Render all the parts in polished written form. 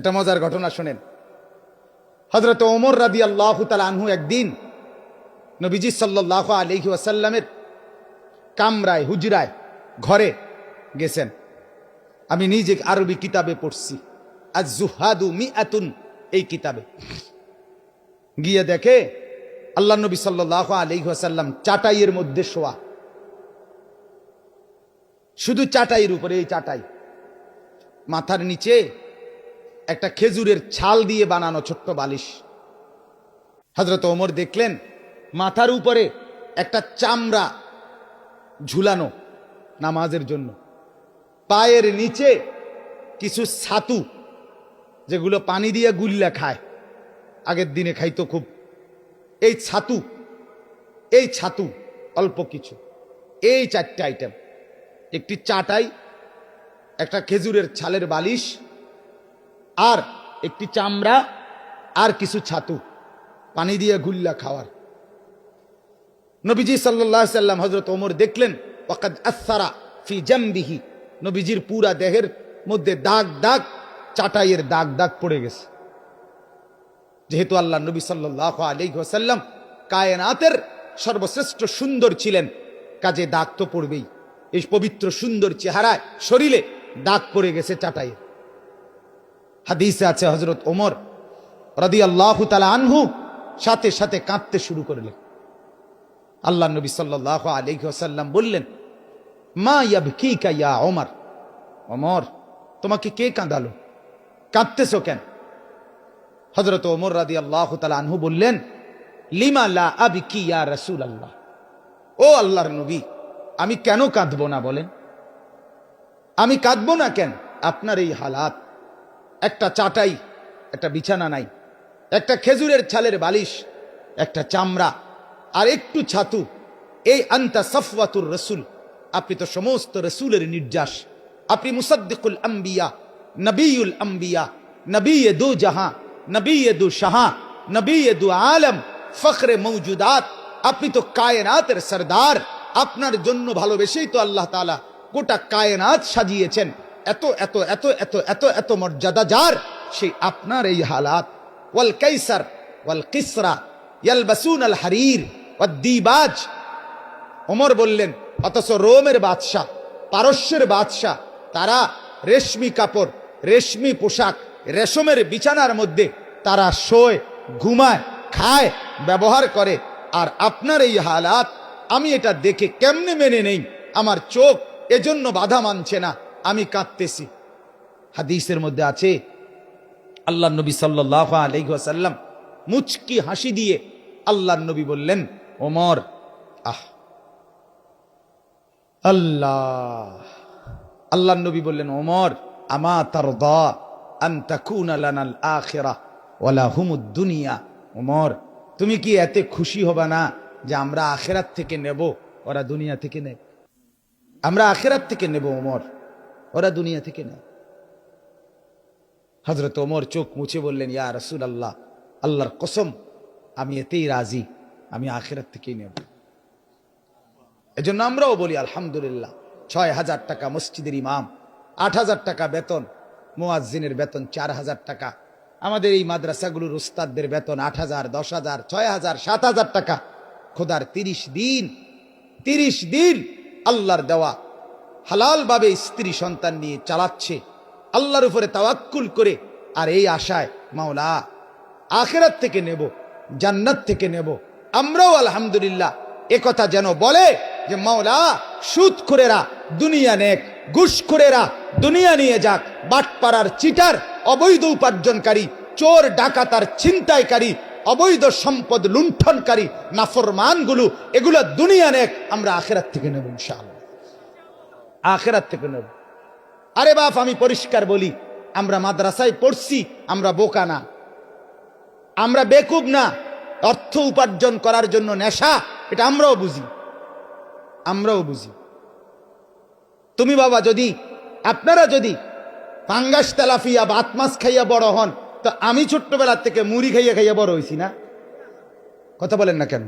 একটা মজার ঘটনা শোনেন। হযরত ওমর রাদিয়াল্লাহু তাআলা আনহু একদিন নবীজি সাল্লাল্লাহু আলাইহি ওয়াসাল্লামের কামরায়, হুজরায়, ঘরে গেছেন। আমি নিজে আরবি কিতাবে পড়ছি, আজ-জুহাদু মিআতুন, এই কিতাবে গিয়ে দেখে আল্লাহ নবী সাল্লাল্লাহু আলাইহি ওয়াসাল্লাম চাটাইয়ের মধ্যে শোয়া, শুধু চাটাইয়ের উপরে, এই চাটাই, মাথার নিচে একটা খেজুরের ছাল দিয়ে বানানো ছোট্ট বালিশ। হযরত ওমর দেখলেন মাথার উপরে একটা চামড়া ঝুলানো নামাজের জন্য, পায়ের নিচে কিছু ছাতু, যেগুলো পানি দিয়ে গুল্লা খায়, আগের দিনে খাইতো খুব, এই ছাতু অল্প কিছু, এই চারটে আইটেম, একটি চাটাই, একটা খেজুরের ছালের বালিশ, আর একটি চামড়া, আর কিছু ছাতু পানি দিয়ে গুল্লা খাওয়ার। নবীজি সাল্লাল্লাহু আলাইহি সাল্লাম হযরত ওমর দেখলেন ওয়াকাদ আসারা ফি জামবিহি, নবীজির পুরা দেহের মধ্যে দাগ দাগ, চাটাইয়ের দাগ দাগ পড়ে গেছে। যেহেতু আল্লাহ নবী সাল্লাল্লাহু আলাইহি ওয়াসাল্লাম কায়নাতের সর্বশ্রেষ্ঠ সুন্দর ছিলেন, কাজে দাগ তো পড়বেই। এই পবিত্র সুন্দর চেহারায় শরীরে দাগ পড়ে গেছে চাটাইয়ের। হাদিসে আছে হযরত ওমর রাদিয়াল্লাহু তাআলা আনহু সাথে সাথে কাঁদতে শুরু করলেন। আল্লাহ নবী সাল্লাল্লাহু আলাইহি ওয়াসাল্লাম বললেন, মা ইয়াবকিকা ইয়া ওমর, ওমর তোমাকে কে কাঁদালো, কাঁদতেছো কেন? হযরত ওমর রাদিয়াল্লাহু তাআলা আনহু বললেন, লিমা লা আবকি ইয়া রাসূলুল্লাহ, ও আল্লাহর নবী, আমি কেন কাঁদবো না বলেন, আমি কাঁদবো না কেন? আপনার এই হালাত, একটা চাটাই, একটা বিছানা নাই, একটা খেজুরের ছালের বালিশ, একটা চামড়া, আর একটু ছাতু, এই আনতা সাফওয়াতুর রাসূল, আপনি তো সমস্ত রাসূলের নির্যাস, আপনি মুসাদ্দিকুল আম্বিয়া, নবিয়ুল আম্বিয়া, নবিয়ে দু জাহাঁ, নবিয়ে দু শাহাঁ, নবিয়ে দু আলম, ফখরে মওজুদাত, আপনি তো কায়নাতের সরদার। আপনার জন্য ভালোবেসেই তো আল্লাহ তাআলা গোটা কায়নাত সাজিয়েছেন, এত এত এত এত এত এত মর্যাদা যার, সেই আপনার এই হালাত। ওয়াল কাইসার ওয়াল কিসরা ইয়ালবাসুন আল হারির ওয়াদ দিবাজ, ওমর বললেন, অথচ রোমের বাদশাহ, পারস্যের বাদশাহ, তারা রেশমি কাপড়, রেশমি পোশাক, রেশমের বিছানার মধ্যে তারা শোয়, ঘুমায়, খায়, ব্যবহার করে। আর আপনার এই হালাত, আমি এটা দেখে কেমনে মেনে নেই? আমার চোখ এজন্য বাধা মানছে না, আমি কাঁদতেছি। হাদিসের মধ্যে আছে আল্লাহ নবী সাল্লাল্লাহু আলাইহি ওয়াসাল্লাম মুচকি হাসি দিয়ে আল্লাহ নবী বললেন, ওমর, আল্লাহ নবী বললেন, ওমর, আমা তারদা আন তাকুনা লানাল আখিরাহ ওয়া লাহুমুদ দুনিয়া, ওমর তুমি কি এতে খুশি হবে না যে আমরা আখিরাত থেকে নেব, ওরা দুনিয়া থেকে নেয়? আমরা আখিরাত থেকে নেব ওমর, ওরা দুনিয়া থেকে নেয়। হযরত ওমর চোখ মুছে বললেন, ইয়া রাসূলুল্লাহ, আল্লাহর কসম, আমি এতেই রাজি, আমি আখিরাত থেকেই নেব। এজন্য আমরাও বলি আলহামদুলিল্লাহ, ৬,০০০ টাকা মসজিদের ইমাম, ৮,০০০ টাকা বেতন, মুয়াজ্জিনের বেতন ৪,০০০ টাকা, আমাদের এই মাদ্রাসাগুলোর উস্তাদদের বেতন ৮,০০০, ১০,০০০, ৬,০০০, ৭,০০০ টাকা। খোদার ৩০ দিন আল্লাহর দেওয়া হালাল ভাবে স্ত্রী সন্তান নিয়ে চালাচ্ছে, আল্লাহর উপরে তাওয়াক্কুল করে, আর এই আশায় মাওলা আখিরাত থেকে নেব, জান্নাত থেকে নেব। আমরাও আলহামদুলিল্লাহ একথা যেন বলে যে মাওলা সুদখোরেরা দুনিয়া নেক, ঘুষখোরেরা দুনিয়া নিয়ে যাক, বাটপাড়ার চিটার, অবৈধ উপার্জনকারী, চোর ডাকাত আর ছিনতাইকারী, অবৈধ সম্পদ লুণ্ঠনকারী নাফরমানগুলো, এগুলো দুনিয়া নেক, আমরা আখিরাত থেকে নেব ইনশাআল্লাহ, আখিরাত থেকে নেব। আরে বাপ, আমি পরিষ্কার বলি, আমরা মাদ্রাসায় পড়ছি, আমরা বোকা না, আমরা বেকুব না। অর্থ উপার্জন করার জন্য নেশা, এটা আমরাও বুঝি। তুমি বাবা, যদি আপনারা যদি পাঙ্গাস তেলাফিয়া ভাত মাছ খাইয়া বড় হন, তো আমি ছোট্টবেলার থেকে মুড়ি খাইয়া খাইয়া বড় হয়েছি না? কথা বলেন না কেন?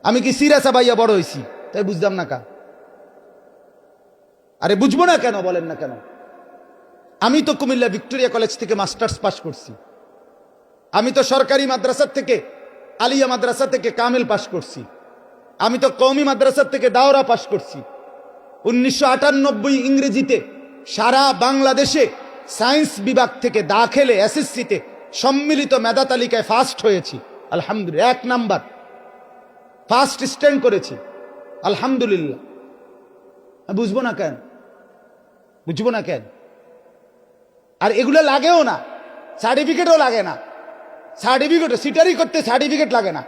আমি কি সিরা চাবাইয়া বড় হয়েছি? তাই বুঝলাম না কা? আরে বুঝবো না কেন? বলেন না কেন? আমি তো কুমিল্লা ভিক্টোরিয়া কলেজ থেকে মাস্টার্স পাশ করছি, আমি তো সরকারি মাদ্রাসা থেকে আলিয়া মাদ্রাসা থেকে কামিল পাশ করছি, আমি তো কওমি মাদ্রাসা থেকে দাওরা পাশ করছি। 1998 ইংরেজিতে সারা বাংলাদেশে সায়েন্স বিভাগ থেকে দাখিলে এসএসসিতে সম্মিলিত মেধা তালিকায় ফার্স্ট হয়েছি, আলহামদুলিল্লাহ। 1 নাম্বার ফার্স্ট স্ট্যান্ড করেছি, আলহামদুলিল্লাহ। বুঝবো না কেন? বুঝবো না কেন? আর এগুলো লাগেও না, সার্টিফিকেটও লাগে না। সার্টিফিকেট সিটারি করতে সার্টিফিকেট লাগে না,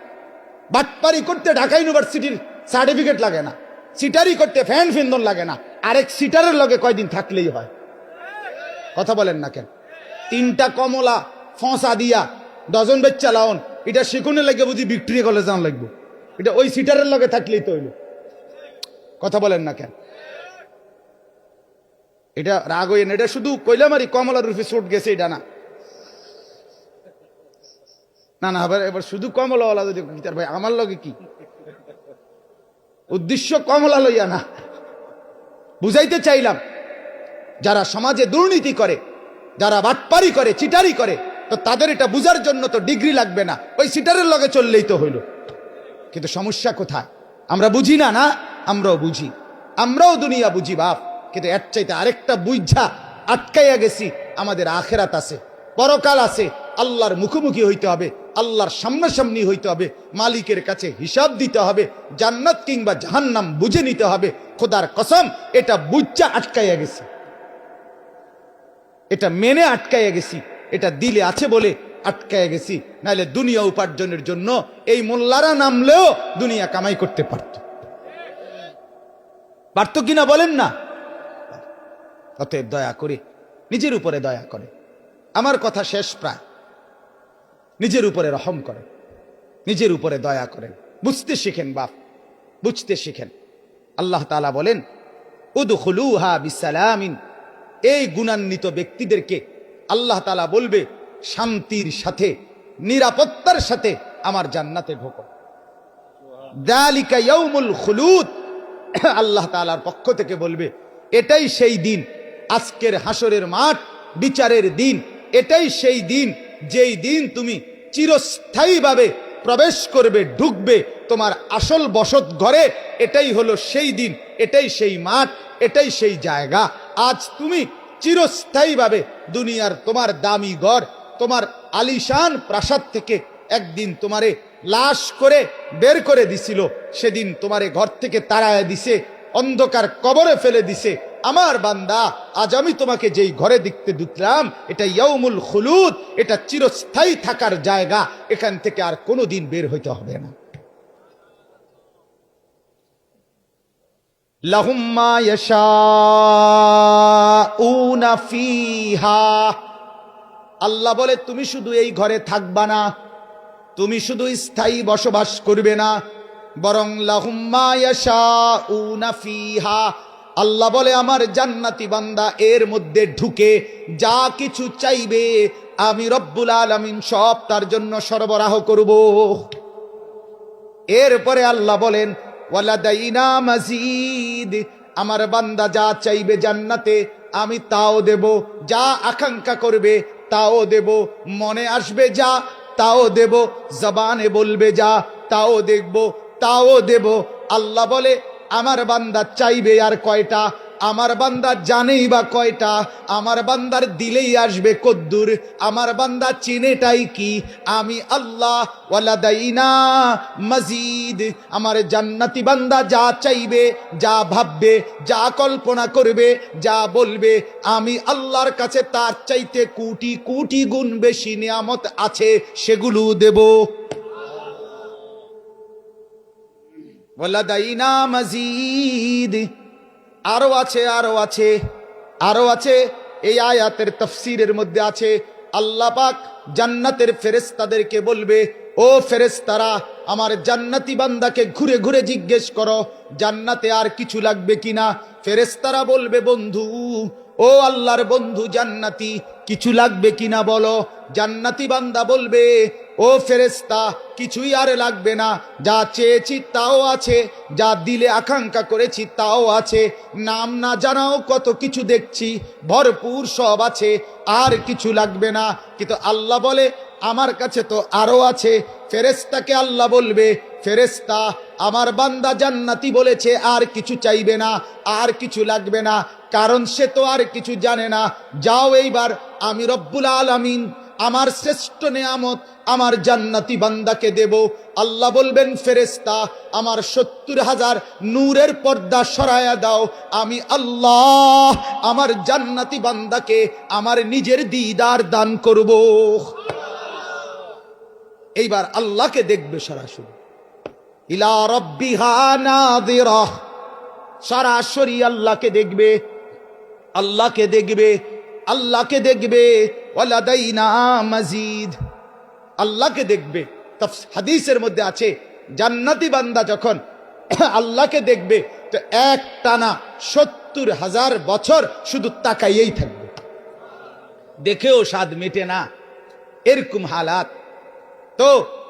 বাটপারি করতে ঢাকা ইউনিভার্সিটির সার্টিফিকেট লাগে না, সিটারি করতে ফ্যান ফিন্দন লাগে না। আরেক সিটারের লগে কয়দিন থাকলেই হয়। কথা বলেন না কেন? 3টা কমলা ফসা দিয়া ডজন বেচ্চা লাউন, এটা শিখুনে লাগে বুঝি ভিক্টোরিয়া কলেজ যাওয়া লাগবে, এটা ওই সিটারের লগে থাকলেই তো হইল। কথা বলেন না কেন? এটা রাগ হইন, এটা শুধু কইলামারি কমলার রূপে চোট গেছে এটা না, না না। এবার শুধু কমলাওয়ালা যদি ভাই আমার লগে কি উদ্দেশ্য, কমলা লইয়া না, বুঝাইতে চাইলাম যারা সমাজে দুর্নীতি করে, যারা বাটপারি করে, চিটারি করে, তো তাদের এটা বুঝার জন্য তো ডিগ্রি লাগবে না, ওই সিটারের লগে চললেই তো হইল। কিন্তু সমস্যা কোথায়? আমরা বুঝি না। না, আমরাও বুঝি, আমরাও দুনিয়া বুঝি বাপ, কিন্তু এর চাইতে আরেকটা বুঝা আটকাইয়া গেছি। আমাদের আখেরাত আছে, পরকাল আছে, আল্লাহর মুখোমুখি হইতে হবে, আল্লাহর সামনাসামনি হইতে হবে, মালিকের কাছে হিসাব দিতে হবে, জান্নাত কিংবা জাহান্নাম বুঝে নিতে হবে। খোদার কসম, এটা বুঝা আটকাইয়া গেছি, এটা মেনে আটকাইয়া গেছি, এটা দিলে আছে বলে আটকাইয়া গেছি। নাহলে দুনিয়া উপার্জনের জন্য এই মোল্লারা নামলেও দুনিয়া কামাই করতে পারত, পারত কিনা বলেন না? অতএব দয়া করে নিজের উপরে দয়া করে, আমার কথা শেষ প্রায়, নিজের উপরে রহম করেন, নিজের উপরে দয়া করেন, বুঝতে শিখেন বাপ, বুঝতে শিখেন। আল্লাহ তাআলা বলেন উদখুলুহা বিসালামিন, এই গুণান্বিত ব্যক্তিদেরকে আল্লাহ তাআলা বলবে শান্তির সাথে, নিরাপত্তার সাথে আমার জান্নাতে ঢোকো। যালিকা ইয়াউমুল খুলুদ, আল্লাহ তাআলার পক্ষ থেকে বলবে এটাই সেই দিন, আজকের হাসরের মাঠ, বিচারের দিন, এটাই সেই দিন যেই দিন তুমি চিরস্থায়ীভাবে প্রবেশ করবে, ঢুকবে তোমার আসল বসত ঘরে। এটাই হলো সেই দিন, এটাই সেই মাঠ, এটাই সেই জায়গা। আজ তুমি চিরস্থায়ীভাবে দুনিয়ার তোমার দামি ঘর, তোমার আলিশান প্রাসাদ থেকে একদিন তোমারে লাশ করে বের করে দিছিল, সেদিন তোমারে ঘর থেকে তাড়ায় দিছে, অন্ধকার কবরে ফেলে দিছে। আমার বান্দা, আজ আমি তোমাকে যেই ঘরে দেখতে দিলাম, এটা ইয়াউমুল খুলুদ, এটা চিরস্থায়ী থাকার জায়গা, এখান থেকে আর কোনোদিন বের হইতে হবে না। লাহুম মা ইয়াশাউনা ফিহা, আল্লাহ বলে তুমি শুধু এই ঘরে থাকবা না, তুমি শুধু স্থায়ী বসবাস করবে না, বরং লাহুম মা ইয়াশাউনা ফিহা, আল্লাহ বলে আমার জান্নাতি বান্দা এর মধ্যে ঢুকে যা কিছু চাইবে আমি রব্বুল আলামিন সব তার জন্য সরবরাহ করব। এরপরে আল্লাহ বলেন ওয়ালাদাইনা মাজিদ, আমার বান্দা যা চাইবে জান্নাতে আমি তাও দেব, যা আকাঙ্ক্ষা করবে তাও দেব, মনে আসবে যা তাও দেব, জবানে বলবে যা তাও দেখব, তাও দেব। আল্লাহ বলে আমার বান্দা চাইবে আর কয়টা, আমার বান্দা জানেই বা কয়টা, আমার বান্দার দিলেই আসবে কদ্দুর, আমার বান্দা চিনেটাই কি, আমি আল্লাহ। ওয়ালাদাইনা মাজিদ, আমার জান্নাতি বান্দা যা চাইবে, যা ভাববে, যা কল্পনা করবে, যা বলবে, আমি আল্লাহর কাছে তার চাইতে কোটি কোটি গুণ বেশি নিয়ামত আছে, সেগুলো দেব। ওয়ালাদাইনা মাজিদ, আরো আছে, আরো আছে, আরো আছে। এই আয়াতের তাফসীরের মধ্যে আছে আল্লাহ পাক জান্নাতের ফেরেশতাদেরকে বলবে, ও ফেরেশতারা আমার জান্নাতি বান্দাকে ঘুরে ঘুরে জিজ্ঞেস করো জান্নাতে আর কিছু লাগবে কিনা। ফেরেশতারা বলবে বন্ধু, ও আল্লাহর বন্ধু জান্নাতি কিছু লাগবে কিনা বলো। জান্নাতি বান্দা বলবে, ও ও ফেরেশতা, কিছুই আর লাগবে না, যা চেয়েছি তাও আছে, যা দিলে আকাঙ্ক্ষা করেছি তাও আছে, নাম না জানাও কত কিছু দেখছি, ভরপুর সব আছে, আর কিছু লাগবে না। কিন্তু আল্লাহ বলে আমার কাছে তো আরো আছে। ফেরেশতাকে আল্লাহ বলবে, ফেরেশতা, আমার বান্দা জান্নাতি বলেছে আর কিছু চাইবে না, আর কিছু লাগবে না, কারণ সে তো আর কিছু জানে না। যাও এইবার আমি রব্বুল আলামিন আমার শ্রেষ্ঠ নেয়ামত আমার জান্নাতি বান্দাকে দেব। আল্লাহ বলবেন, ফেরেশতা, আমার 70,000 নূরের পর্দা সরায়া দাও, আমি আল্লাহ আমার জান্নাতি বান্দাকে আমার নিজের দিদার দান করব। এইবার আল্লাহকে দেখবে সরাসরি, ইলা রাব্বিহা নাযিরা, সরাসরি আল্লাহকে দেখবে, আল্লাহকে দেখবে, আল্লাহকে দেখবে। ওয়ালাদাইনা মাজিদ, আল্লাহকে দেখবে। হাদিসের মধ্যে আছে জান্নাতি বান্দা যখন আল্লাহকে দেখবে তো এক টানা 70,000 বছর শুধু তাকাইয়েই থাকবে, দেখেও স্বাদ মেটে না, এরকম হালাত। তো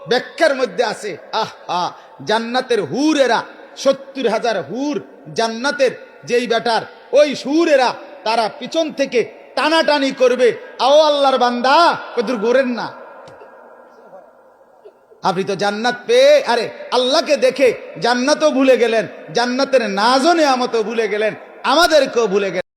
ব্যাখ্যার মধ্যে আছে, আহা, জান্নাতের হুরেরা, 70,000 হুর জান্নাতের, যেই বেটার ওই হুরেরা তারা পিছন থেকে টানাটানি করবে, আও আল্লাহর বান্দা কদর গোরেন না, আপনি তো জান্নাত পেয়ে, আরে আল্লাহকে দেখে জান্নাতও ভুলে গেলেন, জান্নাতের নাজও নেয়ামতও ভুলে গেলেন, আমাদেরকেও ভুলে গেলেন।